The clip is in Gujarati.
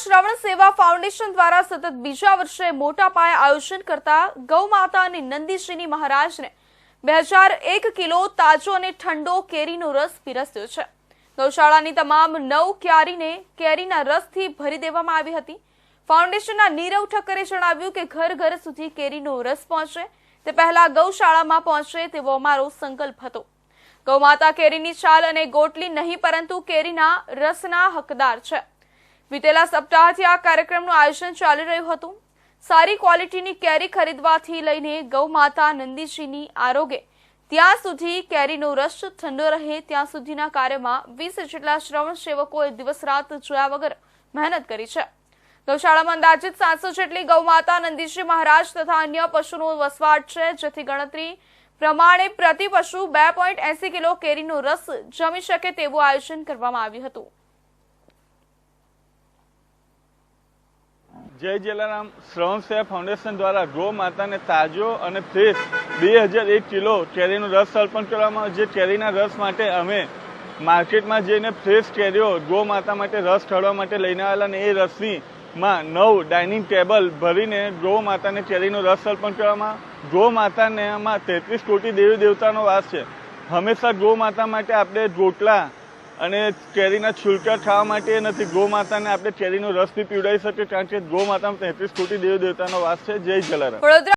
શ્રવણ સેવા ફાઉન્ડેશન દ્વારા સતત બીજા વર્ષે મોટા પાયે આયોજન કરતા ગૌ માતા અને નંદીશ્રીની મહારાજને 2001 કિલો તાજો અને ઠંડો કેરીનો રસ પીરસ્યો છે। ગૌશાળાની તમામ 9 ક્યારીને કેરીના રસથી ભરી દેવામાં આવી હતી। ફાઉન્ડેશનના નીરવ ઠક્કરે જણાવ્યું કે ઘર ઘર સુધી કેરીનો રસ પહોંચે તે પહેલા ગૌશાળામાં પહોંચે તેવો અમારો સંકલ્પ હતો। ગૌ માતા કેરીની છાલ અને ગોટલી નહીં પરંતુ કેરીના રસના હકદાર છે। વિતેલા સપ્તાહથી આ કાર્યક્રમનું આયોજન ચાલી રહ્યું હતું। સારી ક્વોલિટીની કેરી ખરીદવાથી લઈને ગૌ માતા નંદીજીની આરોગ્ય ત્યાં સુધી કેરીનો રસ ઠંડો રહે ત્યાં સુધીના કાર્યમાં 20 જેટલા શ્રવણ સેવકોએ દિવસ રાત જોયા વગર મહેનત કરી છે। ગૌશાળામાં અંદાજિત 700 જેટલી ગૌ માતા નંદીજી મહારાજ તથા અન્ય પશુનો વસવાટ છે, જેથી ગણતરી પ્રમાણે પ્રતિ પશુ 2.80 કિલો કેરીનો રસ જમી શકે તેવું આયોજન કરવામાં આવ્યું હતું। જય જલારામ શ્રવણ સેવા ફાઉન્ડેશન દ્વારા ગૌ માતાને તાજો અને ફ્રેશ 2001 કિલો કેરીનો રસ અર્પણ કરવામાં આવ્યો। જે કેરીના રસ માટે અમે માર્કેટમાં જઈને ફ્રેશ કેરીઓ ગૌ માતા માટે રસ કાઢવા માટે લઈને આવેલા અને એ રસમાં 9 ડાઇનિંગ ટેબલ ભરીને ગૌ માતાને કેરીનો રસ અર્પણ કરવામાં। ગૌ માતાને આમાં 33 કોટી દેવી દેવતાનો વાસ છે। હંમેશા ગૌ માતા માટે આપણે રોટલા અને કેરીના છુલકા ખાવા માટે નથી, ગૌ માતાને આપણે કેરીનો રસથી પીવડાવી શકીએ, કારણ કે ગૌ માતામાં 33 કોટી દેવી દેવતાનો વાસ છે। જય જલારામ।